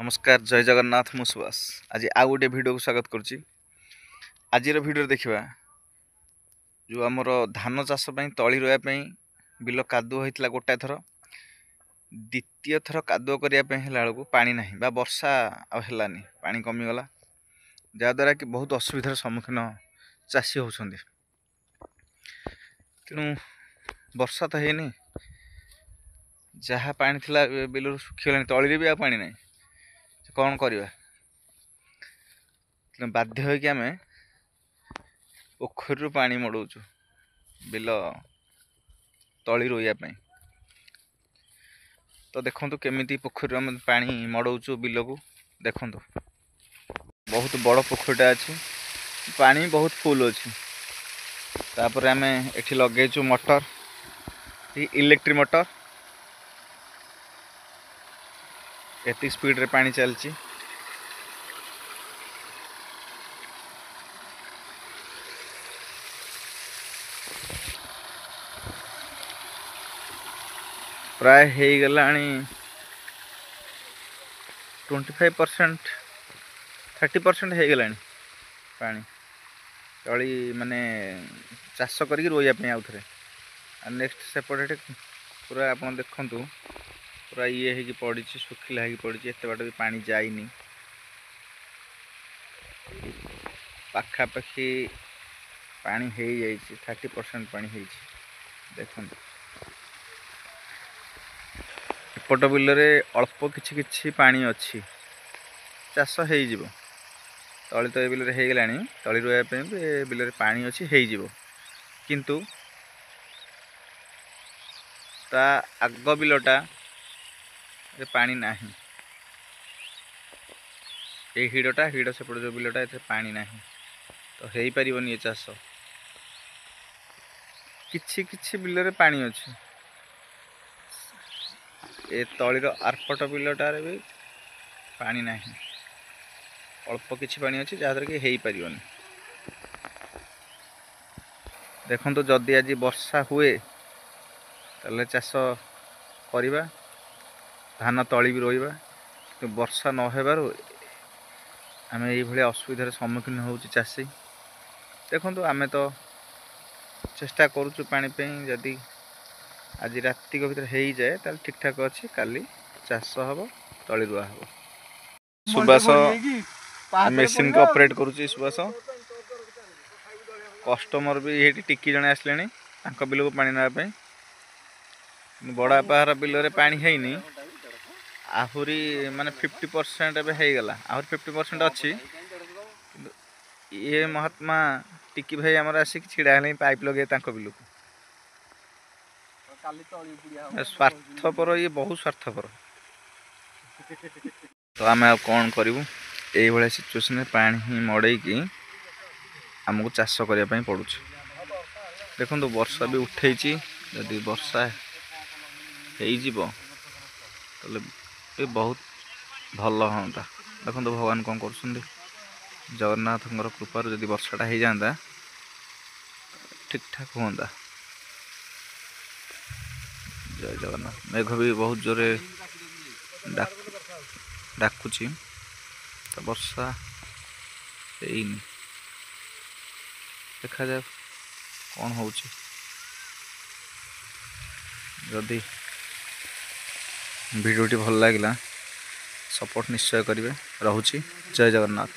नमस्कार जय जगन्नाथ मु सुभाष आज आउ गोटे भिडियो को स्वागत करुच्ची। आज भिडियो देखा जो आमर धान चाष तली रोया बिल कादुଅ होता गोटाए थर द्वितीय थर कादुଅ करने पानी ना बा वर्षा आनी पानी कमीगला जहाद्वारा कि बहुत असुविधार सम्मुखीन चाषी होती। तेणु वर्षा तो है जहाँ पानी थिला बिल सुखीगला तली भी आ पानी ना कौन करवा बाध्य हो कि आम पोखरी पानी मड़ाऊँ बिल तली रोया। तो देखो केमी पोखरी आम पानी मड़ाऊँ बिल को देखु बहुत बड़ पोखरीटा अच्छी पानी बहुत फुल अच्छी। तापर आम एठी लगेचु मोटर इलेक्ट्रिक मोटर एति स्पीड रे पानी चलची। प्राय हो गला 25% 30% हो गला पानी तली माने चाष करके रोया आउ थे। नेक्स्ट सेपटे पूरा आप देखु पूरा ये है कि पड़ी सुखिला है पड़ी एत बाट भी पानी जाइनी पाखापाखि पानी हो जाए 30% पानी हो देखु एपट बिल अल्प किछि पानी अच्छी चाष हो तली तो बिल हो गला तली रोया बिल पानी अच्छी हो किंतु ता आग बिलटा पानी ना ये हिड़टा हिड़ सेपट जो बिलटा ए पानी ना तो हो पारन ये चाष किछि बिल पानी अच्छी ए तलीर आरपट बिलटार भी पानी ना अल्प किछि पानी अच्छी जहाद्वारा कि हो पारन। देखो जदि आज वर्षा हुए ताले चाष करवा धान तली भी रोइबा तो वर्षा न होबारु आम ये असुविधार सम्मुखीन हो चाषी। देखो आम तो चेष्टा करुचु पानी जदि आज राति भीतर हो जाए ताल ठीक ठाक अच्छी काली चाष हम तली रुआ हम। सुभाष मेसीन को ऑपरेट करुच्ची सुभाष कस्टमर भी ये टिकी जड़े आसले बिल को पानी नापी बड़ापार बिल पानी है आहुरी माने 50% एवं हो गला आहरी 50% अच्छी। ये महात्मा टिकी भाई आमर आसिक छिड़ा पाइप लगे बिल को स्वार्थपर ये बहुत स्वार्थपर। तो आम आ कौन करूँ ये सिचुएशन पानी ही मड़े कि आमको चाष करने पड़ू। देखो वर्षा भी उठे जदि वर्षा हो बहुत भल हाँ। देखो भगवान कौन कर जगन्नाथ कृपार जदि वर्षाटा हो जाता ठीक ठाक हाँ। जय जगन्नाथ। मेघ भी बहुत जोरे डाकुची तो वर्षा ହେଇନି देखा जाए कौन हो। जदि वीडियोटी भल लगा सपोर्ट निश्चय करेंगे। रहुची जय जगन्नाथ।